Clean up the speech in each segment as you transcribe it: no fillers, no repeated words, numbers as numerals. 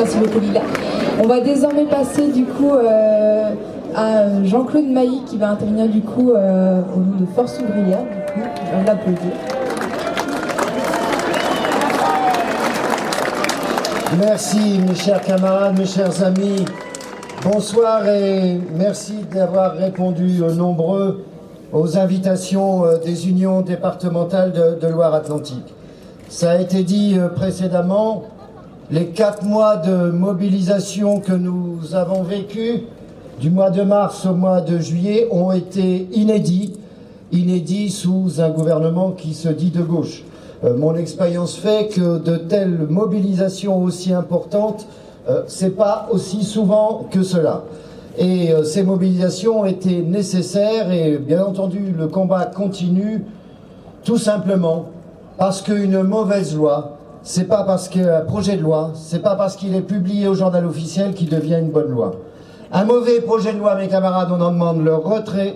Merci beaucoup Lila. On va désormais passer du coup à Jean-Claude Mailly qui va intervenir du coup au nom de Force ouvrière. Du coup, on va l'applaudir. Merci mes chers camarades, mes chers amis. Bonsoir et merci d'avoir répondu nombreux aux invitations des unions départementales de Loire-Atlantique. Ça a été dit précédemment, les 4 mois de mobilisation que nous avons vécus, du mois de mars au mois de juillet, ont été inédits sous un gouvernement qui se dit de gauche. Mon expérience fait que de telles mobilisations aussi importantes, c'est pas aussi souvent que cela. Et ces mobilisations ont été nécessaires et bien entendu le combat continue tout simplement parce qu'une mauvaise loi, c'est pas parce qu'un projet de loi, c'est pas parce qu'il est publié au journal officiel qu'il devient une bonne loi. Un mauvais projet de loi, mes camarades, on en demande le retrait.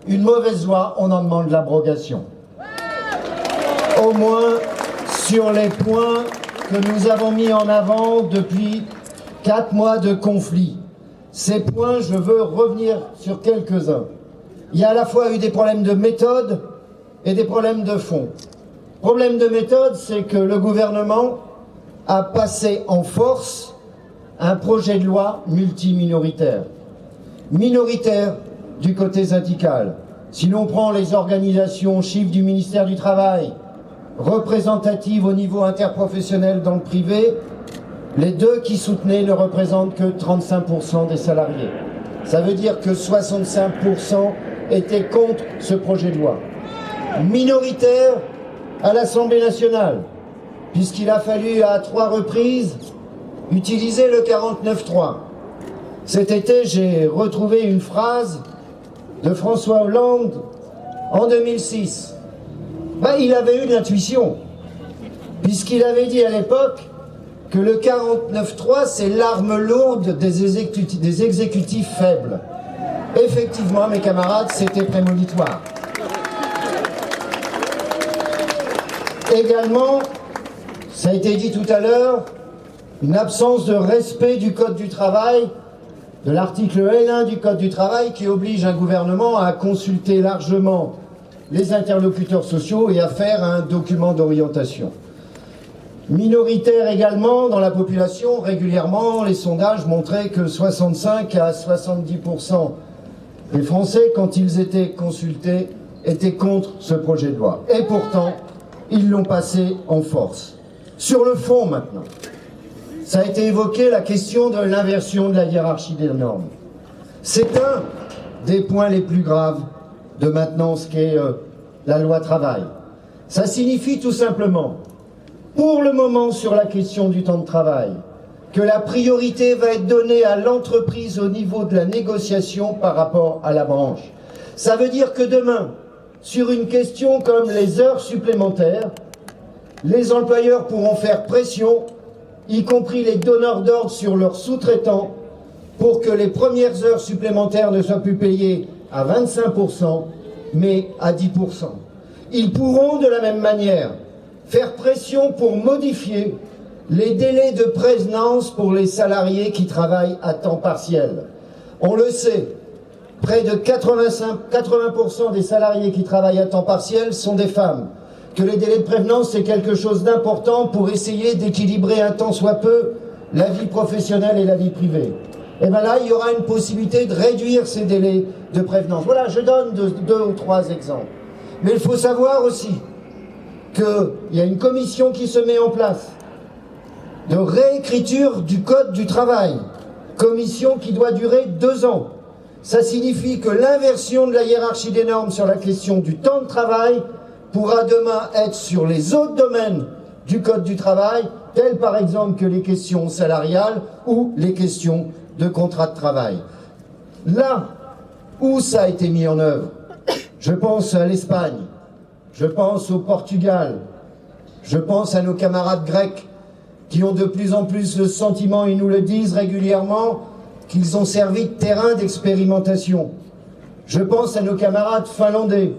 Une mauvaise loi, on en demande l'abrogation. Au moins sur les points que nous avons mis en avant depuis 4 mois de conflit. Ces points, je veux revenir sur quelques-uns. Il y a à la fois eu des problèmes de méthode et des problèmes de fond. Problème de méthode, c'est que le gouvernement a passé en force un projet de loi multiminoritaire. Minoritaire du côté syndical. Si l'on prend les organisations chiffres du ministère du Travail, représentatives au niveau interprofessionnel dans le privé, les 2 qui soutenaient ne représentent que 35% des salariés. Ça veut dire que 65% étaient contre ce projet de loi. Minoritaire à l'Assemblée nationale, puisqu'il a fallu à 3 reprises utiliser le 49.3. Cet été, j'ai retrouvé une phrase de François Hollande en 2006. Il avait eu l'intuition, puisqu'il avait dit à l'époque que le 49.3, c'est l'arme lourde des exécutifs faibles. Effectivement, mes camarades, c'était prémonitoire. Également, ça a été dit tout à l'heure, une absence de respect du Code du travail, de l'article L1 du Code du travail qui oblige un gouvernement à consulter largement les interlocuteurs sociaux et à faire un document d'orientation. Minoritaire également dans la population, régulièrement les sondages montraient que 65 à 70% des Français, quand ils étaient consultés, étaient contre ce projet de loi. Et pourtant, ils l'ont passé en force. Sur le fond maintenant, ça a été évoqué la question de l'inversion de la hiérarchie des normes. C'est un des points les plus graves de maintenant ce qu'est la loi travail. Ça signifie tout simplement, pour le moment sur la question du temps de travail, que la priorité va être donnée à l'entreprise au niveau de la négociation par rapport à la branche. Ça veut dire que demain, sur une question comme les heures supplémentaires, les employeurs pourront faire pression, y compris les donneurs d'ordre sur leurs sous-traitants, pour que les premières heures supplémentaires ne soient plus payées à 25%, mais à 10%. Ils pourront de la même manière faire pression pour modifier les délais de prévenance pour les salariés qui travaillent à temps partiel. On le sait, près de 80% des salariés qui travaillent à temps partiel sont des femmes. Que les délais de prévenance, c'est quelque chose d'important pour essayer d'équilibrer un tant soit peu la vie professionnelle et la vie privée. Et bien là, il y aura une possibilité de réduire ces délais de prévenance. Voilà, je donne 2 ou 3 exemples. Mais il faut savoir aussi qu'il y a une commission qui se met en place de réécriture du Code du travail. Commission qui doit durer 2 ans. Ça signifie que l'inversion de la hiérarchie des normes sur la question du temps de travail pourra demain être sur les autres domaines du Code du travail, tels par exemple que les questions salariales ou les questions de contrat de travail. Là où ça a été mis en œuvre, je pense à l'Espagne, je pense au Portugal, je pense à nos camarades grecs qui ont de plus en plus le sentiment, ils nous le disent régulièrement, qu'ils ont servi de terrain d'expérimentation. Je pense à nos camarades finlandais.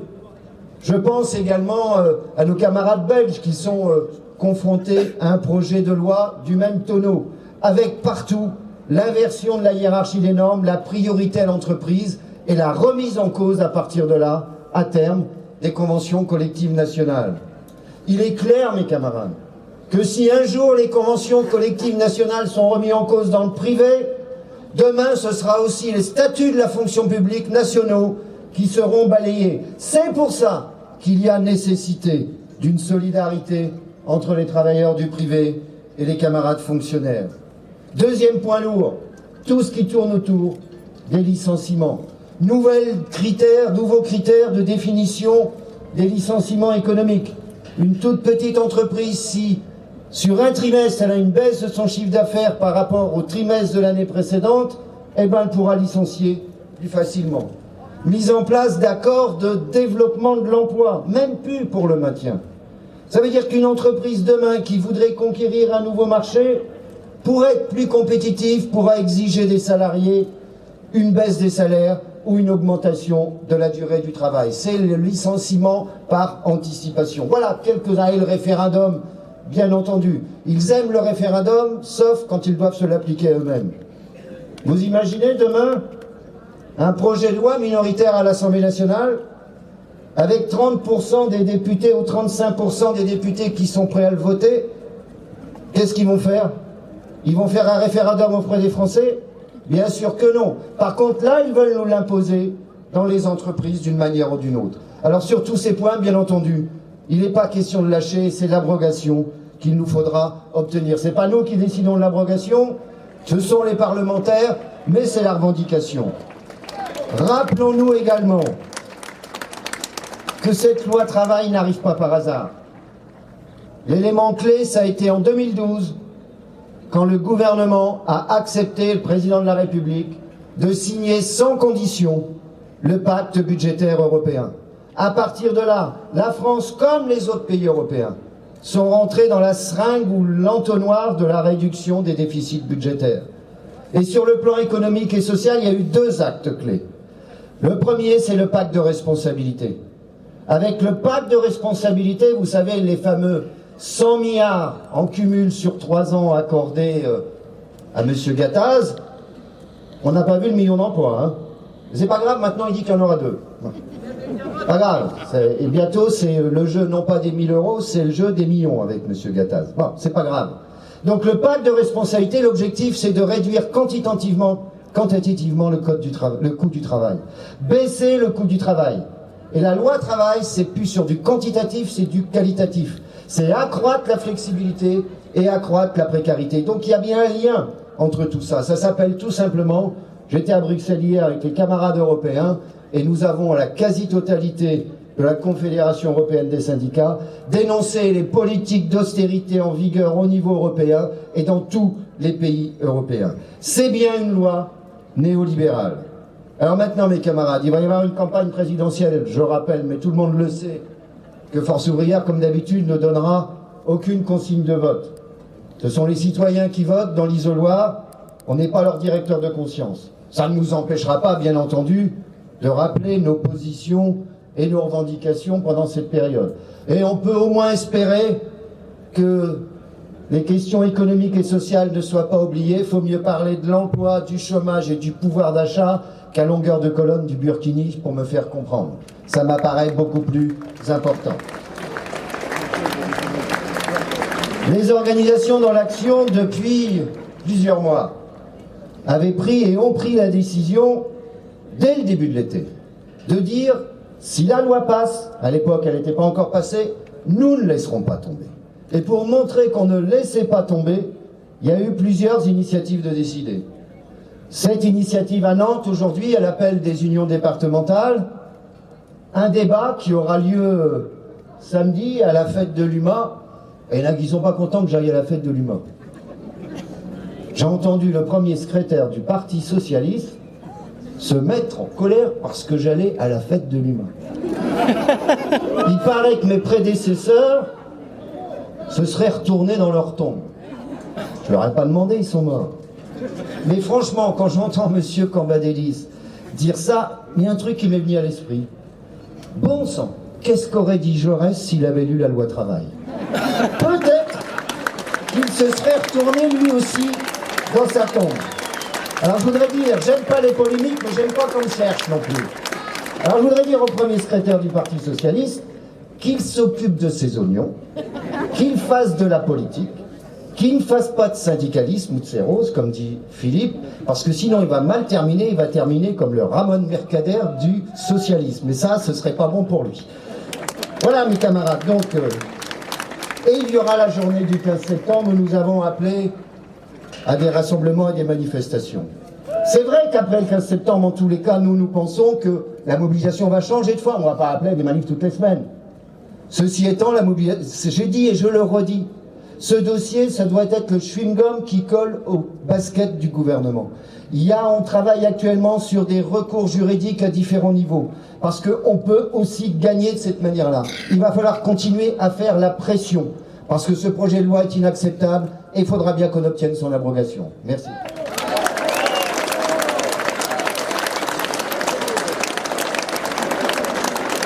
Je pense également à nos camarades belges qui sont confrontés à un projet de loi du même tonneau. avec partout l'inversion de la hiérarchie des normes, la priorité à l'entreprise et la remise en cause à partir de là, à terme, des conventions collectives nationales. Il est clair, mes camarades, que si un jour les conventions collectives nationales sont remises en cause dans le privé, demain ce sera aussi les statuts de la fonction publique nationaux qui seront balayés. C'est pour ça qu'il y a nécessité d'une solidarité entre les travailleurs du privé et les camarades fonctionnaires. Deuxième point lourd, tout ce qui tourne autour des licenciements. Nouveaux critères de définition des licenciements économiques. Une toute petite entreprise, si sur un trimestre elle a une baisse de son chiffre d'affaires par rapport au trimestre de l'année précédente, eh ben, elle pourra licencier plus facilement. Mise en place d'accords de développement de l'emploi, même plus pour le maintien. Ça veut dire qu'une entreprise demain qui voudrait conquérir un nouveau marché, pour être plus compétitive, pourra exiger des salariés une baisse des salaires ou une augmentation de la durée du travail. C'est le licenciement par anticipation. Voilà, quelques-uns et le référendum, bien entendu. Ils aiment le référendum, sauf quand ils doivent se l'appliquer eux-mêmes. Vous imaginez demain un projet de loi minoritaire à l'Assemblée nationale avec 30% des députés ou 35% des députés qui sont prêts à le voter? Qu'est-ce qu'ils vont faire? Ils vont faire un référendum auprès des Français? Bien sûr que non. Par contre, là, ils veulent nous l'imposer dans les entreprises d'une manière ou d'une autre. Alors sur tous ces points, bien entendu, il n'est pas question de lâcher, c'est l'abrogation qu'il nous faudra obtenir. Ce n'est pas nous qui décidons de l'abrogation, ce sont les parlementaires, mais c'est la revendication. Rappelons-nous également que cette loi travail n'arrive pas par hasard. L'élément clé, ça a été en 2012, quand le gouvernement a accepté, le président de la République, de signer sans condition le pacte budgétaire européen. À partir de là, la France, comme les autres pays européens, sont rentrés dans la seringue ou l'entonnoir de la réduction des déficits budgétaires. Et sur le plan économique et social, il y a eu deux actes clés. Le premier, c'est le pacte de responsabilité. Avec le pacte de responsabilité, vous savez, les fameux 100 milliards en cumul sur 3 ans accordés à M. Gattaz, on n'a pas vu le million d'emplois. Hein. C'est pas grave, maintenant il dit qu'il y en aura 2. Pas grave. Et bientôt, c'est le jeu non pas des 1000 euros, c'est le jeu des millions avec M. Gattaz. Bon, c'est pas grave. Donc le pacte de responsabilité, l'objectif, c'est de réduire quantitativement le coût du travail. Baisser le coût du travail. Et la loi travail, c'est plus sur du quantitatif, c'est du qualitatif. C'est accroître la flexibilité et accroître la précarité. Donc il y a bien un lien entre tout ça. Ça s'appelle tout simplement, j'étais à Bruxelles hier avec les camarades européens, et nous avons à la quasi-totalité de la Confédération européenne des syndicats dénoncé les politiques d'austérité en vigueur au niveau européen et dans tous les pays européens. C'est bien une loi néolibérale. Alors maintenant, mes camarades, il va y avoir une campagne présidentielle, je rappelle, mais tout le monde le sait, que Force ouvrière, comme d'habitude, ne donnera aucune consigne de vote. Ce sont les citoyens qui votent dans l'isoloir, on n'est pas leur directeur de conscience. Ça ne nous empêchera pas, bien entendu, de rappeler nos positions et nos revendications pendant cette période. Et on peut au moins espérer que les questions économiques et sociales ne soient pas oubliées. Il faut mieux parler de l'emploi, du chômage et du pouvoir d'achat qu'à longueur de colonne du Burkini pour me faire comprendre. Ça m'apparaît beaucoup plus important. Les organisations dans l'action, depuis plusieurs mois, avaient pris et ont pris la décision, dès le début de l'été, de dire, si la loi passe, à l'époque elle n'était pas encore passée, nous ne laisserons pas tomber. Et pour montrer qu'on ne laissait pas tomber, il y a eu plusieurs initiatives de décider. Cette initiative à Nantes, aujourd'hui, elle appelle des unions départementales, un débat qui aura lieu samedi à la fête de l'UMA, et il y en a qui ne sont pas contents que j'aille à la fête de l'UMA. J'ai entendu le premier secrétaire du Parti Socialiste se mettre en colère parce que j'allais à la fête de l'UMA. Il paraît que mes prédécesseurs se seraient retournés dans leur tombe. Je leur ai pas demandé, ils sont morts. Mais franchement, quand j'entends M. Cambadélis dire ça, il y a un truc qui m'est venu à l'esprit. Bon sang, qu'est-ce qu'aurait dit Jaurès s'il avait lu la loi travail? Peut-être qu'il se serait retourné lui aussi dans sa tombe. Alors je voudrais dire, j'aime pas les polémiques, mais j'aime pas qu'on me cherche non plus. Alors je voudrais dire au premier secrétaire du Parti Socialiste qu'il s'occupe de ses oignons, qu'il fasse de la politique, qu'il ne fasse pas de syndicalisme ou de sérose, comme dit Philippe, parce que sinon il va mal terminer, il va terminer comme le Ramon Mercader du socialisme. Et ça, ce serait pas bon pour lui. Voilà mes camarades, donc... et il y aura la journée du 15 septembre où nous avons appelé à des rassemblements et des manifestations. C'est vrai qu'après le 15 septembre, en tous les cas, nous pensons que la mobilisation va changer de forme. On ne va pas appeler à des manifs toutes les semaines. Ceci étant, la mobilisation, j'ai dit et je le redis, ce dossier, ça doit être le chewing-gum qui colle au basket du gouvernement. On travaille actuellement sur des recours juridiques à différents niveaux, parce qu'on peut aussi gagner de cette manière-là. Il va falloir continuer à faire la pression, parce que ce projet de loi est inacceptable et il faudra bien qu'on obtienne son abrogation. Merci.